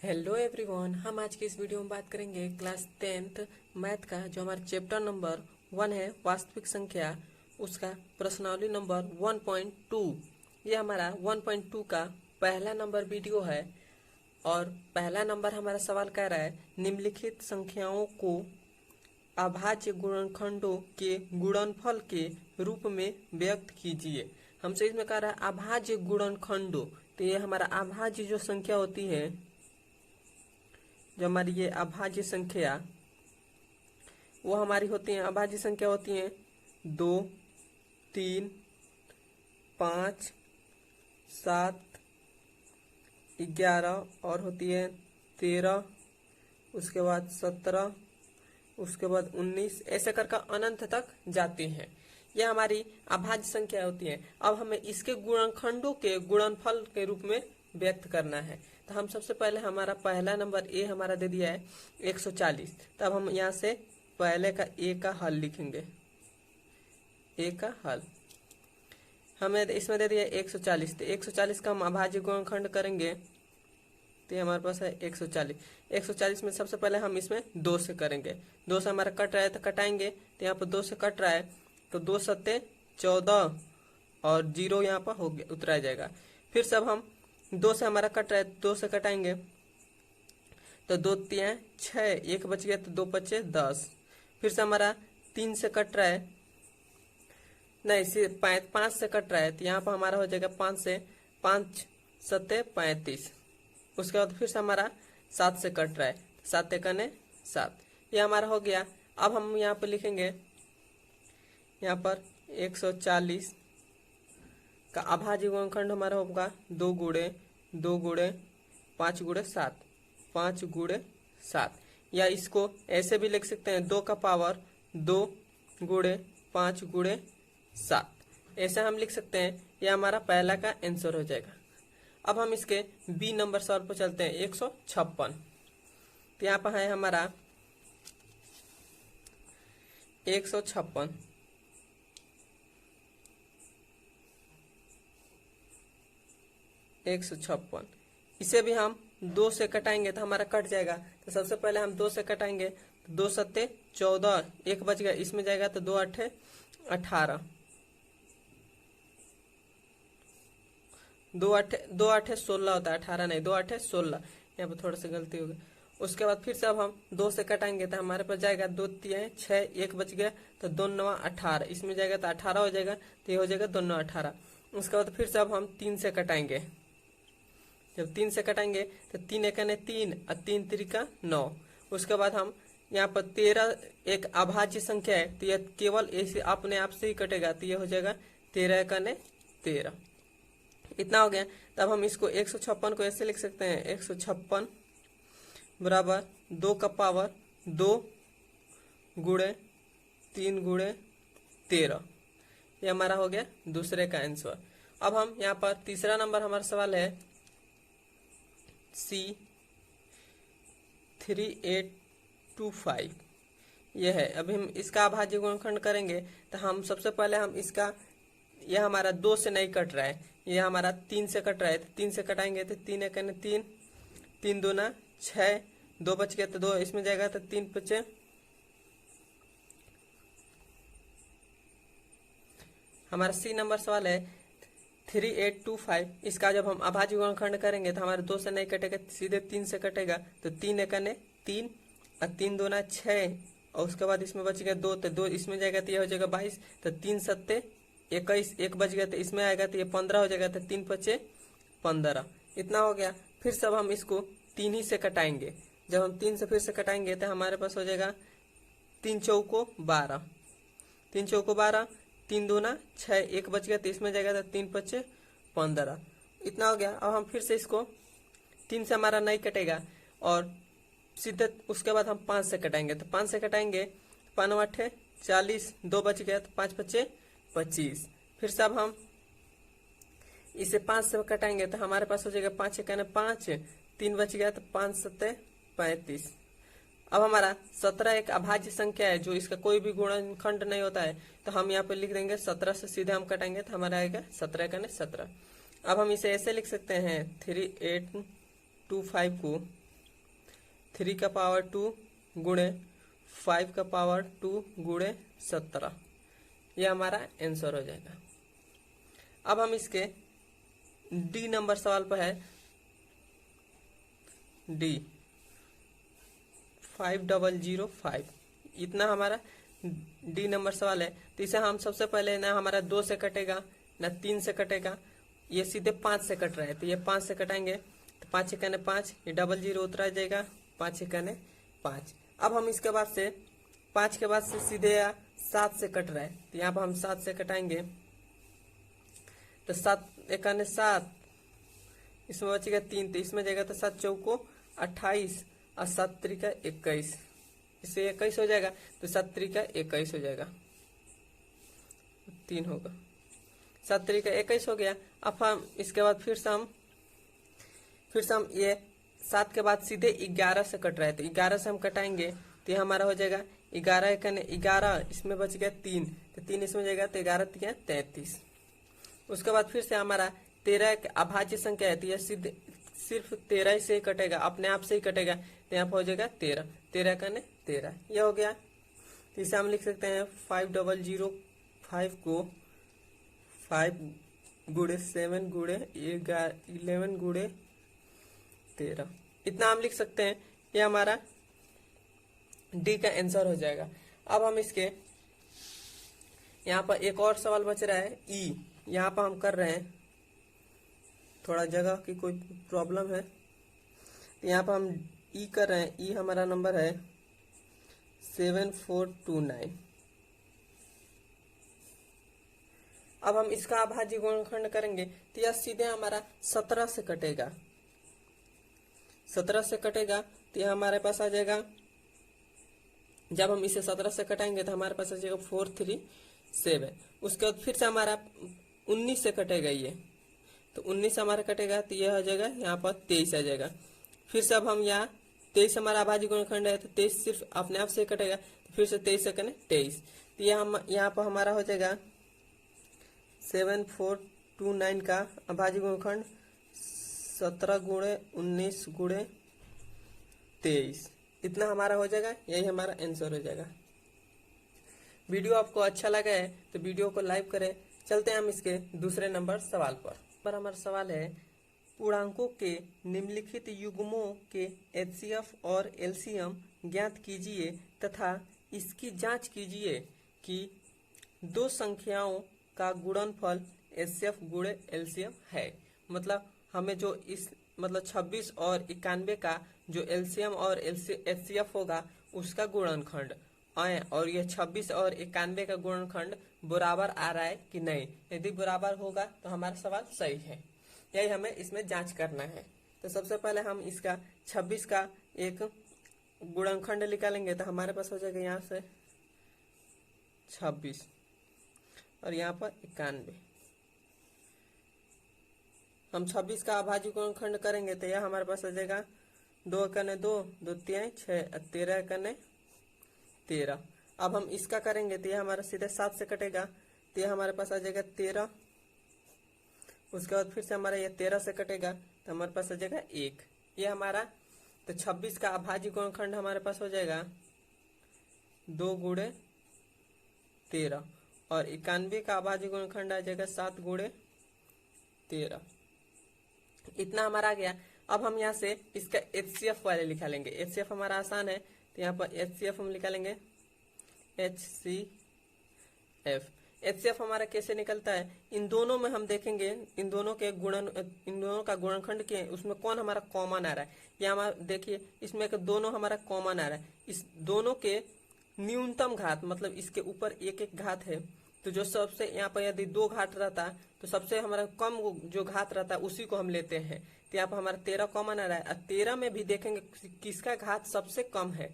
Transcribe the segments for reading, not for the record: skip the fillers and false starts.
Hello everyone, हम आज की इस वीडियो में बात करेंगे क्लास 10th मैथ का जो हमारा चैप्टर नंबर 1 है वास्तविक संख्या, उसका प्रश्नावली नंबर 1.2। ये हमारा 1.2 का पहला नंबर वीडियो है और पहला नंबर हमारा सवाल कह रहा है निम्नलिखित संख्याओं को अभाज्य गुणनखंडों के गुणनफल के रूप में व्यक्त कीजिए। हमसे इसमें कह रहा है अभाज्य गुणनखंडों, तो ये हमारा अभाज्य जो संख्या होती है, जो हमारी ये अभाज्य संख्या वो हमारी होती है, अभाज्य संख्या होती है 2, 3, 5, 7, 11 और होती है 13, उसके बाद 17, उसके बाद 19, ऐसे करके अनंत तक जाती हैं। यह हमारी अभाज्य संख्या होती है। अब हमें इसके गुणनखंडों के गुणनफल के रूप में व्यक्त करना है। तो हम सबसे पहले हमारा पहला नंबर ए हमारा दे दिया है 140। तब हम यहाँ से पहले का ए का हल लिखेंगे। ए का हल हमें इसमें दे दिया 140, तो 140 का हम अभाज्य गुणनखंड करेंगे तो हमारे पास है 140। 140 में सबसे पहले हम इसमें 2 से करेंगे। 2 से हमारा कट रहा है तो कटाएंगे, तो यहाँ पर 2 से कट रहा है तो 2 सत्ते 14 और 0 यहाँ पर हो गया, उतरा जाएगा। फिर सब हम 2 से हमारा कट रहा है, 2 से कटाएंगे तो 2 3 6, 1 बच गया तो 2 5 10। फिर से हमारा 3 से कट रहा है, नहीं सिर्फ 5 से कट रहा है तो यहाँ पर हमारा हो जाएगा 5 से 5 सत्ते 35। उसके बाद फिर से हमारा 7 से कट रहा है, 7 एकने 7, ये हमारा हो गया। अब हम यहाँ पर लिखेंगे, यहाँ पर 140 का अभाज्य गुणनखंड हमारा होगा 2 गुणे 2 गुणे 5 गुणे 7, 5 गुणे 7, या इसको ऐसे भी लिख सकते हैं 2 का पावर 2 गुणे 5 गुणे 7, ऐसे हम लिख सकते हैं। यह हमारा पहला का आंसर हो जाएगा। अब हम इसके बी नंबर सवाल पर चलते हैं 156। तो यहाँ पर है हमारा 156। इसे भी हम 2 से कटाएंगे तो हमारा कट जाएगा। तो सबसे पहले हम 2 से कटाएंगे तो 2 सत्ते 14, 1 बच गया, इसमें जाएगा तो 2 8 18, 2 8 16 होता है, 18 नहीं, 2 8 16, यहाँ पर थोड़ा सा गलती हो गई। उसके बाद फिर से अब हम 2 से कटाएंगे तो हमारे पास जाएगा 2 3 6, 1 बच गया तो 2 9 18, इसमें जाएगा तो 18 हो जाएगा, तो ये हो जाएगा 2 9 18। उसके बाद फिर से अब हम 3 से कटाएंगे। जब 3 से कटाएंगे तो 3 एकने 3 और 3 त्रिका 9। उसके बाद हम यहाँ पर 13 एक अभाज्य संख्या है तो यह केवल ऐसे अपने आप से ही कटेगा, तो यह हो जाएगा 13 एकने 13। इतना हो गया। तब हम इसको 156 को ऐसे लिख सकते हैं, 156 बराबर 2 का पावर 2 गुणे 3 गुणे 13। ये हमारा हो गया दूसरे का आंसर। अब हम यहाँ पर तीसरा नंबर हमारा सवाल है C 3825, यह है। अभी हम इसका अभाज्य गुणनखंड करेंगे तो हम सबसे पहले हम इसका, यह हमारा 2 से नहीं कट रहा है, यह हमारा 3 से कट रहा है, तो 3 से कटाएंगे तो 3 एकने 3, 3 दूना 6, 2 बच गया तो 2 इसमें जाएगा तो 3 5 हमारा सी नंबर सवाल है 3825। इसका जब हम अभाज्य गुणनखंड करेंगे तो हमारे 2 से नहीं कटेगा, सीधे 3 से कटेगा, तो 3 एकने 3 और 3 दूना 6, और उसके बाद इसमें बच गया 2, तो 2 इसमें जाएगा तो यह हो जाएगा 22, तो 3 सत्ते 21, 1 बच गया तो इसमें आएगा तो ये 15 हो जाएगा, तो 3 5 15। इतना हो गया। फिर सब हम इसको 3 ही से कटाएंगे। जब हम 3 से फिर से कटाएंगे तो हमारे पास हो जाएगा 3 चौको 12, 3 चौको 12, 3 दूना 6, 1 बच गया तो इसमें जाएगा तो 3 5 15। इतना हो गया। अब हम फिर से इसको 3 से हमारा नहीं कटेगा और सीधे उसके बाद हम 5 से कटाएंगे, तो 5 से कटाएंगे 5 8 40, 2 बच गया तो 5 5 25। फिर से अब हम इसे 5 से कटाएंगे तो हमारे पास हो जाएगा 5 एकने 5, 3 बच गया तो 5 7 35। अब हमारा 17 एक अभाज्य संख्या है जो इसका कोई भी गुणनखंड नहीं होता है, तो हम यहाँ पे लिख देंगे 17 से सीधे हम कटाएंगे तो हमारा आएगा 17 17। अब हम इसे ऐसे लिख सकते हैं 3825 को 3 का पावर 2 गुणे 5 का पावर 2 गुणे 17, यह हमारा आंसर हो जाएगा। अब हम इसके डी नंबर सवाल पर है, डी 5005, इतना हमारा डी नंबर सवाल है। तो इसे हम सबसे पहले ना हमारा 2 से कटेगा ना 3 से कटेगा, ये सीधे 5 से कट रहा है, तो ये 5 से कटाएंगे तो 5 एकने 5, ये 00 उतरा जाएगा, 5 एकने 5। अब हम इसके बाद से 5 के बाद से सीधे 7 से कट रहा है, तो यहाँ पर हम 7 से कटाएंगे तो 7 एकने 7, इसमें बचेगा 3, तो इसमें जाएगा तो 7 चौको 28 और 7 त्रिका 21, इससे 21 हो जाएगा, तो 7 त्रिका 21 हो जाएगा, 3 होगा, 7 त्रिका 21 हो गया। अब हम इसके बाद फिर से हम ये 7 के बाद सीधे 11 से कट रहा है, तो 11 से हम कटाएंगे तो ये हमारा हो जाएगा 11 एकने 11, इसमें बच गया 3, तो 3 इसमें जाएगा तो 11 3 33। उसके बाद फिर से हमारा 13 एक अभाज्य संख्या है, तो यह सीधे सिर्फ 13 से ही कटेगा, अपने आप से ही कटेगा, तो यहाँ पर हो जाएगा 13, 13 का 13, यह हो गया। तो इसे हम लिख सकते हैं 5005 को 5 गुणे 7 गुणे 11 गुणे 13, इतना हम लिख सकते हैं, यह हमारा डी का आंसर हो जाएगा। अब हम इसके यहाँ पर एक और सवाल बच रहा है, ई, यहाँ पर हम कर रहे हैं, थोड़ा जगह की कोई प्रॉब्लम है, तो यहाँ पर हम ई कर रहे हैं। ई हमारा नंबर है 7429। अब हम इसका अभाज्य गुणनखंड करेंगे तो यह सीधे हमारा 17 से कटेगा, 17 से कटेगा तो यह हमारे पास आ जाएगा, जब हम इसे 17 से कटाएंगे तो हमारे पास आ जाएगा 437। उसके बाद फिर से हमारा 19 से कटेगा, ये तो 19 हमारा कटेगा तो यह हो जाएगा यहाँ पर 23 आ जाएगा। फिर से अब हम यहाँ 23 हमारा अभाज्य गुणनखंड है, तो 23 सिर्फ अपने आप से कटेगा, तो फिर से 23 से करें 23, तो यह हम यहाँ पर हमारा हो जाएगा 7429 का अभाज्य गुणनखंड 17 गुणे 19 गुणे 23, इतना हमारा हो जाएगा, यही हमारा आंसर हो जाएगा। वीडियो आपको अच्छा लगा है तो वीडियो को लाइक करें। चलते हैं हम इसके दूसरे नंबर सवाल पर हमारा सवाल है, पूर्णांकों के निम्नलिखित युग्मों के एचसीएफ और एलसीएम ज्ञात कीजिए तथा इसकी जांच कीजिए कि दो संख्याओं का गुणनफल एचसीएफ गुणे एलसीएम है। मतलब हमें जो इस 26 और 91 का जो एलसीएम और एचसीएफ होगा उसका गुणनखंड आए, और ये 26 और 91 का गुणनखंड बराबर आ रहा है कि नहीं। यदि बराबर होगा तो हमारा सवाल सही है, यही हमें इसमें जांच करना है। तो सबसे पहले हम इसका 26 का एक गुणनखंड निकालेंगे, तो हमारे पास हो जाएगा यहाँ से 26 और यहाँ पर 91। हम 26 का अभाज्य गुणनखंड करेंगे तो यह हमारे पास आ जाएगा 2 एकने 2, 2 तिहाई 6, 13 एकने 13। अब हम इसका करेंगे तो यह हमारा सीधे 7 से कटेगा, तो यह हमारे पास आ जाएगा 13। उसके बाद फिर से हमारा ये 13 से कटेगा तो हमारे पास आ जाएगा 1, ये हमारा। तो 26 का अभाज्य गुणनखंड हमारे पास हो जाएगा 2 गुणे 13 और 91 का अभाज्य गुणनखंड आ जाएगा 7 गुणे 13, इतना हमारा आ गया। अब हम यहाँ से इसका एचसीएफ वाले लिखा लेंगे। एचसीएफ हमारा आसान है, तो यहाँ पर एचसीएफ हम निकालेंगे, एचसीएफ। एचसीएफ हमारा कैसे निकलता है, इन दोनों में हम देखेंगे, इन दोनों का गुणनखंड के उसमें कौन हमारा कॉमन आ रहा है। यहाँ हमारा देखिए, इसमें दोनों हमारा कॉमन आ रहा है। इस दोनों के न्यूनतम घात, मतलब इसके ऊपर एक एक घात है, तो जो सबसे यहाँ पर यदि 2 घात रहता तो सबसे हमारा कम जो घात रहता है उसी को हम लेते हैं। तो यहाँ पर हमारा 13 कॉमन आ रहा है, और 13 में भी देखेंगे किसका घात सबसे कम है,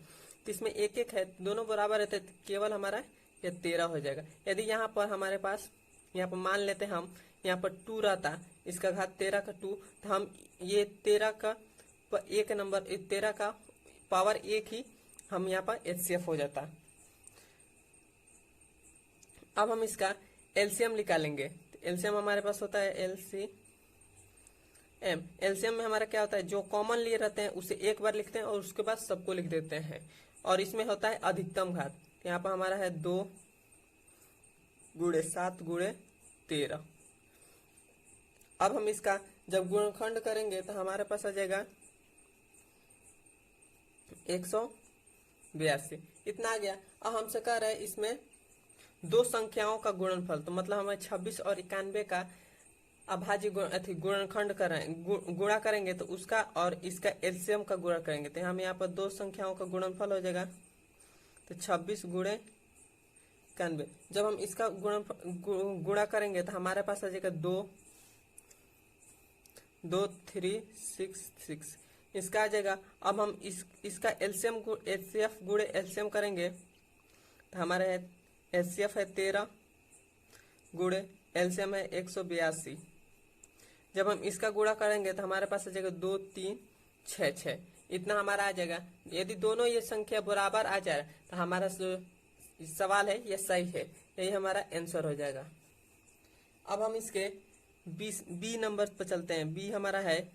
तो इसमें एक एक है, दोनों बराबर रहते, तो केवल हमारा ये 13 हो जाएगा। यदि यहाँ पर हमारे पास यहाँ पर मान लेते हैं हम, यहाँ पर 2 रहता, इसका घात 13 का 2, तो हम ये 13 का एक नंबर 13 का पावर 1 ही हम यहाँ पर एचसीएफ हो जाता। अब हम इसका एलसीएम निकालेंगे। तो एलसीएम हमारे पास होता है एम। एलसीएम में हमारा क्या होता है, जो कॉमन लिए रहते हैं उसे एक बार लिखते हैं और उसके बाद सबको लिख देते हैं। और इसमें होता है अधिकतम घात। यहाँ पर हमारा है 2 गुणे 7 गुणे 13। अब हम इसका जब गुणनखंड करेंगे तो हमारे पास आ जाएगा 182। इतना आ गया। अब हमसे कह रहे हैं इसमें दो संख्याओं का गुणनफल, तो मतलब हमें 26 और 91 का अभाज्य गुणनखंड गुणा करेंगे तो उसका और इसका एलसीएम का गुणा करेंगे तो हम यहाँ पर दो संख्याओं का गुणनफल हो जाएगा। तो 26 गुणे 91। जब हम इसका गुणा करेंगे तो हमारे पास आ जाएगा 2366। इसका आ जाएगा। अब हम इसका एलसीएम एचसीएफ गुणे एलसीएम करेंगे तो हमारे एचसीएफ है 13 गुणे एलसीएम है 182। जब हम इसका गुणा करेंगे तो हमारे पास आ जाएगा 2366। इतना हमारा आ जाएगा। यदि दोनों ये संख्या बराबर आ जाए तो हमारा सवाल है ये सही है, यही हमारा आंसर हो जाएगा। अब हम इसके बी नंबर पर चलते हैं। बी हमारा है,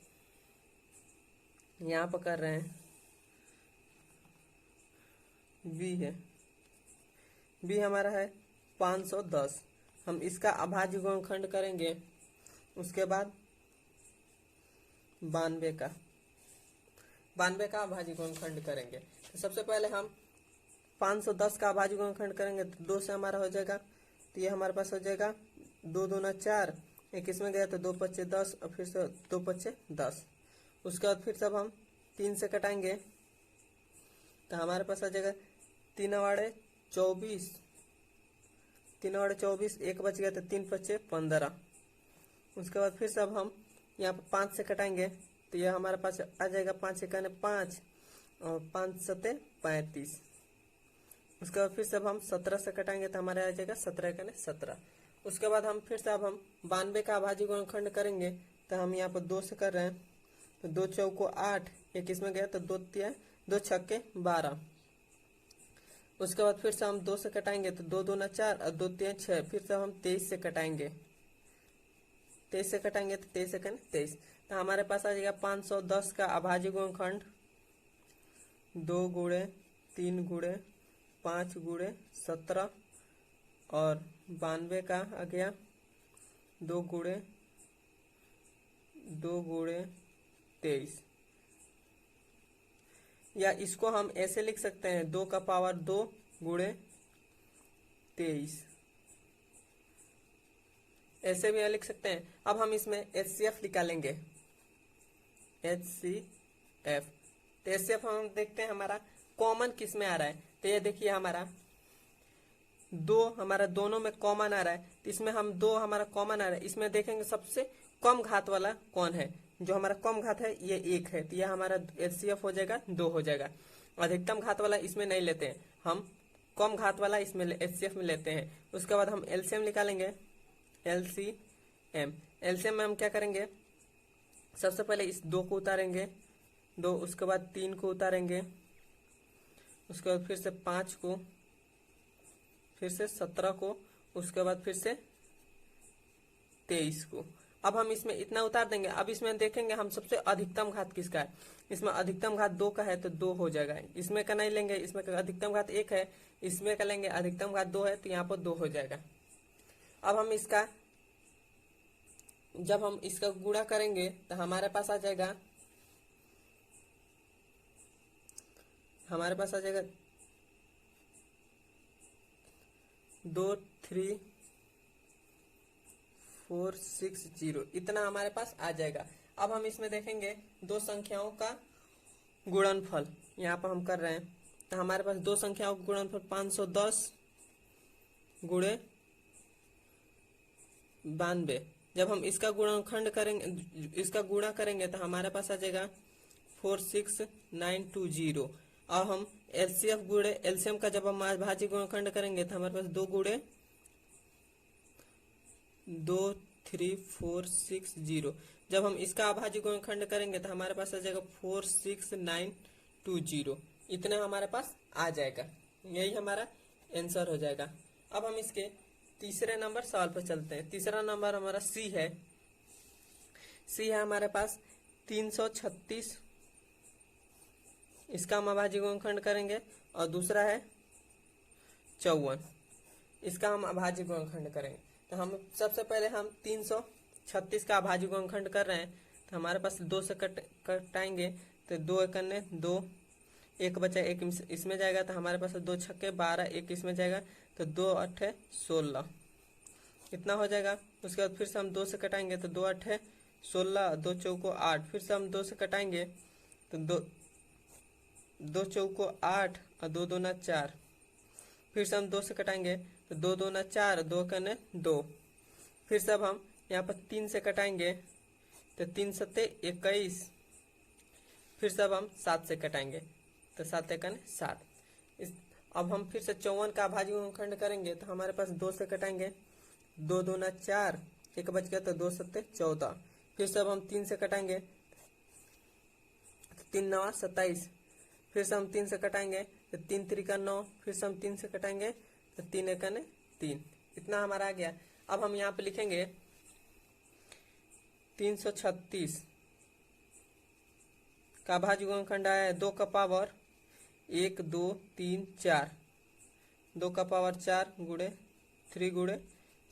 यहाँ पर कर रहे हैं, बी है, बी हमारा है 510। हम इसका अभाज्य गुणनखंड करेंगे, उसके बाद 92 का अभाज्य गुणनखंड करेंगे। तो सबसे पहले हम 510 का अभाज्य गुणनखंड करेंगे तो 2 से हमारा हो जाएगा। तो ये हमारे पास हो जाएगा 2 दूना 4, एक इसमें गया तो 2 पच्चे 10 और फिर से 2 पच्चे 10। उसके बाद फिर सब हम 3 से कटाएंगे तो हमारे पास आ जाएगा 3 वाड़े 24, 3 वाड़े 24, एक बच गया तो 3 पच्चे 15। उसके बाद फिर सब हम यहाँ पर 5 से कटाएंगे तो यह हमारे पास आ जाएगा 5 एकने 5 और 5 सते 35। उसके बाद फिर सब हम 17 से कटाएंगे तो हमारे आ जाएगा 17 एकने 17। उसके बाद हम फिर से अब हम 92 का अभाज्य गुणनखंड करेंगे तो हम यहाँ पर 2 से कर रहे हैं तो 2 चौको 8, एक इसमें गया तो 2 छक्के 12। उसके बाद फिर से हम 2 से कटाएंगे तो 2 दूना 4 और 2 3 6। फिर से हम 23 से कटाएंगे, 23 से कटाएंगे तो 23 एकने 23। तो हमारे पास आ जाएगा 510 का अभाज्य गुणनखंड 2 गुणे 3 गुणे 5 गुणे 17 और 92 का आ गया 2 गुणे 23। या इसको हम ऐसे लिख सकते हैं 2 का पावर 2 गुणे 23, ऐसे भी लिख सकते हैं। अब हम इसमें एचसीएफ निकालेंगे, एचसीएफ। तो एचसीएफ हम देखते हैं हमारा कॉमन किस में आ रहा है। तो ये देखिए हमारा 2 हमारा दोनों में कॉमन आ रहा है, तो इसमें हम 2 हमारा कॉमन आ रहा है। इसमें देखेंगे सबसे कम घात वाला कौन है, जो हमारा कम घात है ये 1 है, तो यह हमारा एचसीएफ हो जाएगा 2 हो जाएगा। अधिकतम घात वाला इसमें नहीं लेते हैं, हम कम घात वाला इसमें एचसीएफ में लेते हैं। उसके बाद हम एलसीएम निकालेंगे, एलसीएम। एलसीएम में हम क्या करेंगे, सबसे पहले इस 2 को उतारेंगे 2, उसके बाद 3 को उतारेंगे, उसके बाद फिर से 5 को, फिर से 17 को, उसके बाद फिर से 23 को। अब हम इसमें इतना उतार देंगे। अब इसमें देखेंगे हम सबसे अधिकतम घात किसका है। इसमें अधिकतम घात 2 का है तो 2 हो जाएगा। इसमें का नहीं लेंगे, इसमें का अधिकतम घात 1 है, इसमें का लेंगे अधिकतम घात 2 है तो यहाँ पर 2 हो जाएगा। अब हम इसका जब हम इसका गुणा करेंगे तो हमारे पास आ जाएगा 23460, इतना हमारे पास आ जाएगा। अब हम इसमें देखेंगे दो संख्याओं का गुणनफल, यहाँ पर हम कर रहे हैं तो हमारे पास दो संख्याओं का गुणनफल 510 गुणे 92। जब हम इसका गुणनखंड करेंगे, इसका गुणा करेंगे तो हमारे पास आ जाएगा 46920। और हम एलसीएफ गुणे एलसीएम का जब हम अभाज्य गुणनखंड करेंगे तो हमारे पास 2 गुणे 23460। जब हम इसका अभाज्य गुणनखंड करेंगे तो हमारे पास आ जाएगा 46920। इतना हमारे पास आ जाएगा, यही हमारा आंसर हो जाएगा। अब हम इसके तीसरे नंबर सवाल पर चलते हैं। तीसरा नंबर हमारा सी है। सी है हमारे पास 336, इसका हम अभाज्य गुणनखंड करेंगे। और दूसरा है 54, इसका हम अभाज्य गुणनखंड करेंगे। तो हम सबसे पहले हम 336 का अभाज्य गुणनखंड कर रहे हैं। तो हमारे पास 2 से कटाएंगे, तो 2 एकने 2, एक बचा, एक इसमें जाएगा, तो हमारे पास 2 छक्के 12, एक इसमें जाएगा, तो 2 अट्ठे 16, इतना हो जाएगा। उसके बाद फिर से हम 2 से कटाएंगे, तो 2 अट्ठे 16, 2 चौको 8, फिर से हम 2 से कटाएंगे, तो 2 चौको 8 और 2 दूना 4, फिर से हम 2 से कटाएंगे, तो 2 दूना 4, 2 कने 2, फिर से अब हम यहाँ पर 3 से कटाएंगे, तो 3 सत्ते 21, फिर से अब हम 7 से कटाएंगे, तो 7 एकन 7। अब हम फिर से 54 का अभाज्य गुणनखंड करेंगे, तो हमारे पास 2 से कटाएंगे, 2 दूना 4, एक बच गया, तो 2 सत्ते 14, फिर से अब हम 3 से कटाएंगे, 3 नवा 27, फिर से हम 3 से कटाएंगे, तो 3 त्रिका 9, फिर से हम 3 से कटाएंगे, तो 3 एकन 3, इतना हमारा आ गया। अब हम यहाँ पे लिखेंगे 336 का अभाज्य गुणनखंड आया है 2 का पावर 1 2 3 4, 2 का पावर 4 गुणे 3 गुणे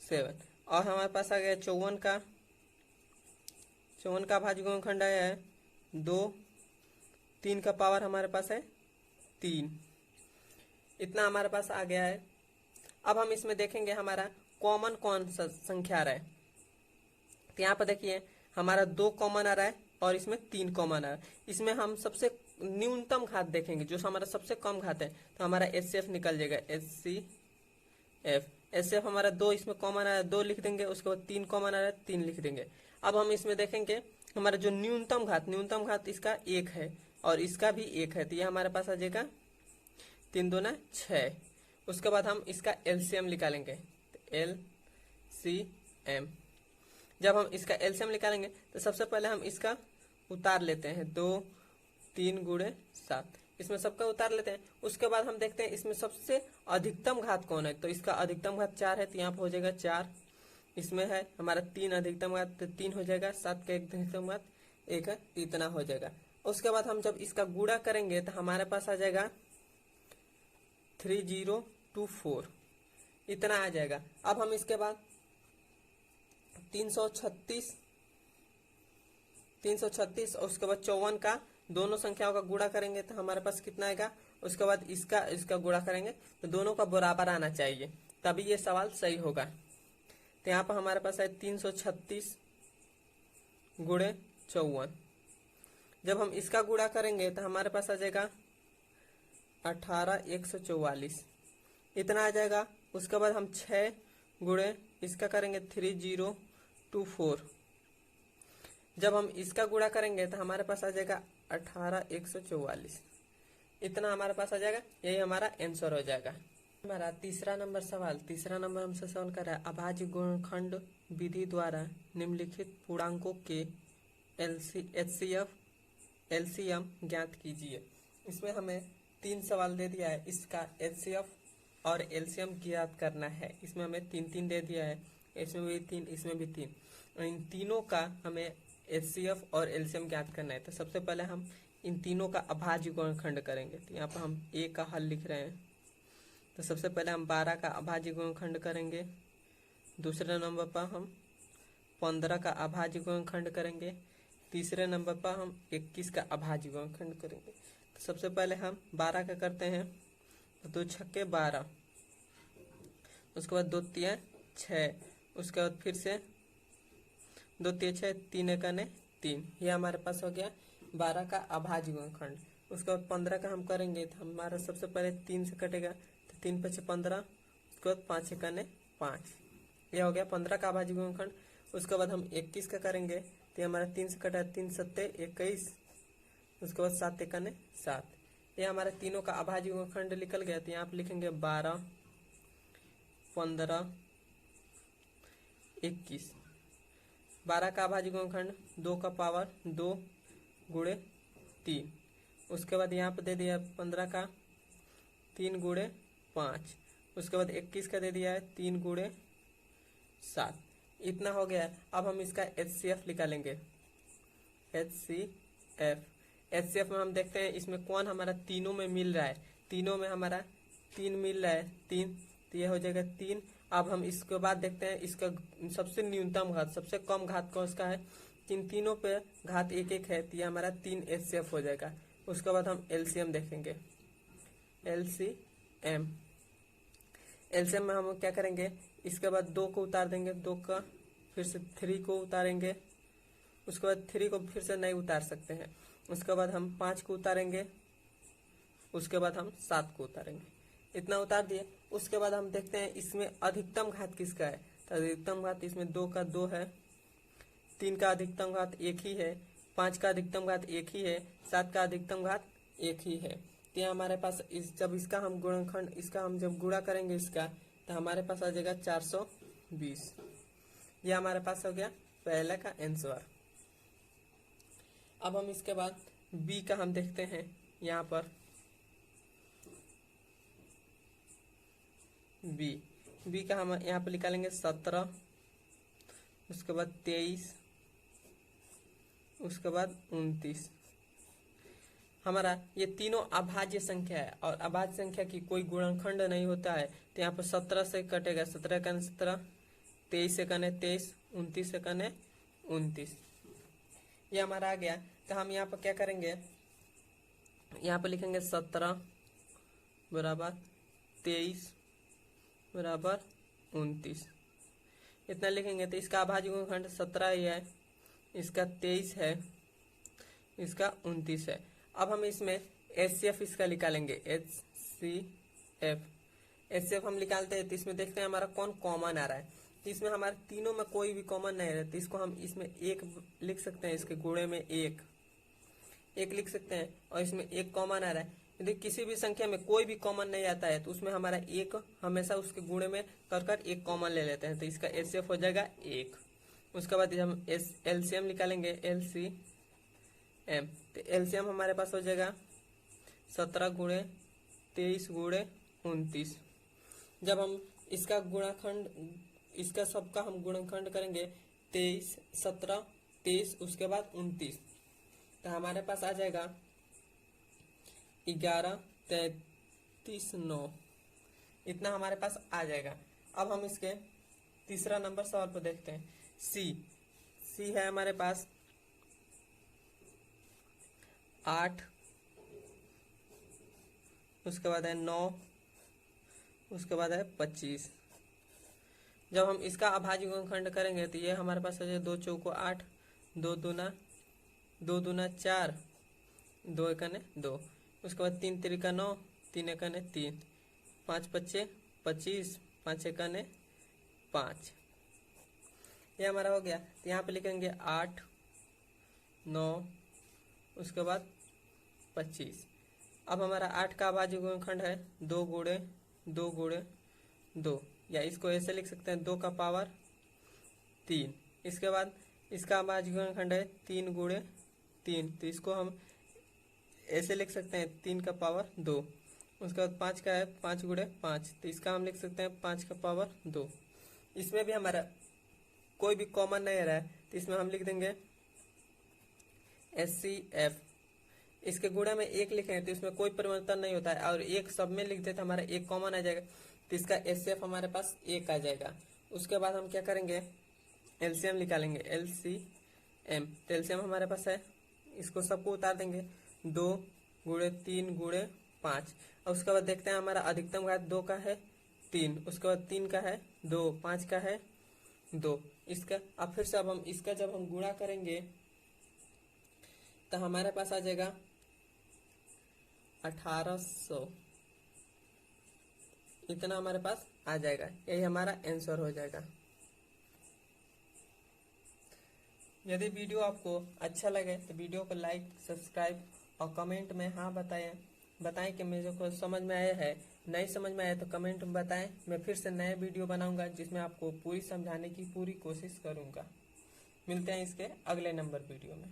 7, और हमारे पास आ गया 54 का अभाज्य गुणनखंड आया है 2, 3 का पावर हमारे पास है 3, इतना हमारे पास आ गया है। अब हम इसमें देखेंगे हमारा कॉमन कौन सा संख्या आ रहा है। तो यहाँ पर देखिए हमारा 2 कॉमन आ रहा है और इसमें 3 कॉमन आ रहा है। इसमें हम सबसे न्यूनतम घात देखेंगे, जो हमारा सबसे कम घात है, तो हमारा HCF निकल जाएगा, HCF हमारा 2 इसमें कॉमन आ रहा है, 2 लिख देंगे, उसके बाद 3 कॉमन आ रहा है, 3 लिख देंगे। अब हम इसमें देखेंगे हमारा जो न्यूनतम घात इसका 1 है और इसका भी 1 है, तो ये हमारे पास आ जाएगा 3 दूना 6। उसके बाद हम इसका LCM निकालेंगे, LCM। जब हम इसका LCM निकालेंगे तो सबसे पहले हम इसका उतार लेते हैं, 2 3 गुणे 7, इसमें सबका उतार लेते हैं। उसके बाद हम देखते हैं इसमें सबसे अधिकतम घात कौन है, तो इसका अधिकतम घात 4 है, तो यहाँ पर हो जाएगा 4। इसमें है हमारा 3 अधिकतम घात, तो 3 हो जाएगा, 7 का एक अधिकतम घात 1 है, इतना हो जाएगा। उसके बाद हम जब इसका गुणा करेंगे तो हमारे पास आ जाएगा 3024, इतना आ जाएगा। अब हम इसके बाद 336 और उसके बाद 54 का दोनों संख्याओं का गुणा करेंगे तो हमारे पास कितना आएगा। उसके बाद इसका गुणा करेंगे तो दोनों का बराबर आना चाहिए, तभी ये सवाल सही होगा। तो यहाँ पर हमारे पास है 336 गुणे 54। जब हम इसका गुणा करेंगे तो हमारे पास आ जाएगा 18144, इतना आ जाएगा। उसके बाद हम 6 गुणे इसका करेंगे 3024। जब हम इसका गुणा करेंगे तो हमारे पास आ जाएगा 18144, इतना हमारे पास आ जाएगा। यही हमारा आंसर हो जाएगा। हमारा तीसरा नंबर हमसे सवाल कर रहा है, अभाज्य गुणनखंड विधि द्वारा निम्नलिखित पूर्णांकों के LCM ज्ञात कीजिए। इसमें हमें 3 सवाल दे दिया है, इसका HCF और LCM ज्ञात करना है। इसमें हमें 3 दे दिया है, इसमें भी 3, इसमें भी 3, और इन तीनों का हमें HCF और LCM ज्ञात करना है। तो सबसे पहले हम इन तीनों का अभाज्य गुणनखंड करेंगे। तो यहाँ पर हम A का हल लिख रहे हैं। तो सबसे पहले हम 12 का अभाज्य गुणनखंड करेंगे। दूसरे नंबर पर हम 15 का अभाज्य गुणनखंड करेंगे। तीसरे नंबर पर हम 21 का अभाज्य गुणनखंड करेंगे। तो सबसे पहले हम 12 का करते हैं, तो 2 छक्के 12, उसके बाद 2 तिया 6, उसके बाद फिर से 2 तिया 6, 3 एकने 3, ये हमारे पास हो गया 12 का अभाज्य गुणनखंड। उसके बाद 15 का हम करेंगे तो हमारा सबसे पहले 3 से कटेगा, तो 3 × 5 = 15, उसके बाद 5 एकने 5, यह हो गया 15 का अभाज्य गुणनखंड। उसके बाद हम 21 का करेंगे तो हमारा 3 से कटा, 3 × 7 = 21, उसके बाद 7 एकने 7, ये हमारे तीनों का अभाज्य गुणनखंड निकल गया। तो यहाँ पे लिखेंगे 12 15 21। 12 का अभाज्य गुणनखंड 2 का पावर 2 गुणे 3, उसके बाद यहाँ पे दे दिया 15 का 3 गुणे 5, उसके बाद 21 का दे दिया है 3 गुणे 7, इतना हो गया। अब हम इसका HCF निकालेंगे। HCF। HCF में हम देखते हैं इसमें कौन हमारा तीनों में मिल रहा है, तीनों में हमारा 3 मिल रहा है, 3, तो यह हो जाएगा 3। अब हम इसके बाद देखते हैं इसका सबसे न्यूनतम घात, सबसे कम घात कौन सा है, इन तीनों पे घात 1 है, तो ये हमारा 3 HCF हो जाएगा। उसके बाद हम LCM देखेंगे, LCM में हम क्या करेंगे, इसके बाद 2 को उतार देंगे, 2 का, फिर से 3 को उतारेंगे, उसके बाद 3 को फिर से नहीं उतार सकते हैं, उसके बाद हम 5 को उतारेंगे, उसके बाद हम 7 को उतारेंगे, इतना उतार दिए। उसके बाद हम देखते हैं इसमें अधिकतम घात किसका है, तो अधिकतम घात इसमें 2 का 2 है, 3 का अधिकतम घात 1 ही है, 5 का अधिकतम घात 1 ही है, 7 का अधिकतम घात 1 ही है। तो ये हमारे पास जब इसका हम गुणनखंड, इसका हम जब गुणा करेंगे इसका, तो हमारे पास आ जाएगा 420। ये हमारे पास हो गया पहले का आंसर। अब हम इसके बाद बी का हम देखते हैं, यहाँ पर बी का हम यहाँ पर निकालेंगे 17, उसके बाद 23, उसके बाद 29। हमारा ये तीनों अभाज्य संख्या है और अभाज्य संख्या की कोई गुणनखंड नहीं होता है, तो यहाँ पर 17 से कटेगा, 17 का 17, 23 से कने 23, 29 से कने 29, ये हमारा आ गया। तो हम यहाँ पर क्या करेंगे, यहाँ पर लिखेंगे 17 बराबर 23 बराबर 29, इतना लिखेंगे। तो इसका अभाज्य गुणनखंड 17 ही है, इसका 23 है, इसका 29 है। अब हम इसमें HCF इसका निकालेंगे, HCF हम निकालते हैं, तो इसमें देखते हैं हमारा कौन कॉमन आ रहा है। तो इसमें हमारे तीनों में कोई भी कॉमन नहीं है, तो इसको हम इसमें 1 लिख सकते हैं, इसके गुणे में 1 लिख सकते हैं, और इसमें 1 कॉमन आ रहा है। यदि किसी भी संख्या में कोई भी कॉमन नहीं आता है, तो उसमें हमारा 1 हमेशा उसके गुणे में कर 1 कॉमन ले लेते हैं, तो इसका HCF हो जाएगा 1। उसके बाद हम LCM निकालेंगे, LCM, तो LCM हमारे पास हो जाएगा 17 गुणे 23 गुणे 29। जब हम इसका गुणाखंड, इसका सबका हम गुणनखंड करेंगे, 23, 17, 23, उसके बाद 29, तो हमारे पास आ जाएगा 11, 33, 9, इतना हमारे पास आ जाएगा। अब हम इसके तीसरा नंबर सवाल पर देखते हैं, सी है हमारे पास 8, उसके बाद है 9, उसके बाद है 25। जब हम इसका अभाज्य गुणनखंड करेंगे, तो ये हमारे पास है 2 चौको 8, 2 दूना 4, 2 एकने 2, उसके बाद 3 तिरिका 9, 3 एकने 3, 5 पच्चे 25, 5 एकने 5, ये हमारा हो गया। तो यहाँ पे लिखेंगे 8, 9, उसके बाद 25। अब हमारा 8 का अभाज्य गुणनखंड है 2 गुणे 2 गुणे 2, या इसको ऐसे लिख सकते हैं 2 का पावर 3। इसके बाद इसका अभाज्य गुणनखंड है 3 गुणे 3, तो इसको हम ऐसे लिख सकते हैं 3 का पावर 2। उसके बाद 5 का है 5 गुणे 5, तो इसका हम लिख सकते हैं 5 का पावर 2। इसमें भी हमारा कोई भी कॉमन नहीं रहा है, तो इसमें हम लिख देंगे HCF। इसके गुणा में 1 लिखेंगे, तो इसमें कोई परिवर्तन नहीं होता है, और 1 सब में लिख देते हमारा 1 कॉमन आ जाएगा, तो इसका HCF हमारे पास 1 आ जाएगा। उसके बाद हम क्या करेंगे, LCM निकालेंगे, LCM, तो LCM हमारे पास है, इसको सबको उतार देंगे, 2 गुणे 3 गुणे 5, और उसके बाद देखते हैं हमारा अधिकतम घात 2 का है 3, उसके बाद 3 का है 2, 5 का है 2, इसका। अब फिर से अब हम इसका जब हम गुणा करेंगे, तो हमारे पास आ जाएगा 1800, इतना हमारे पास आ जाएगा, यही हमारा आंसर हो जाएगा। यदि वीडियो आपको अच्छा लगे तो वीडियो को लाइक, सब्सक्राइब और कमेंट में हाँ बताएं कि मुझे को समझ में आया है। नहीं समझ में आया तो कमेंट में बताएं, मैं फिर से नए वीडियो बनाऊंगा जिसमें आपको पूरी समझाने की पूरी कोशिश करूंगा। मिलते हैं इसके अगले नंबर वीडियो में।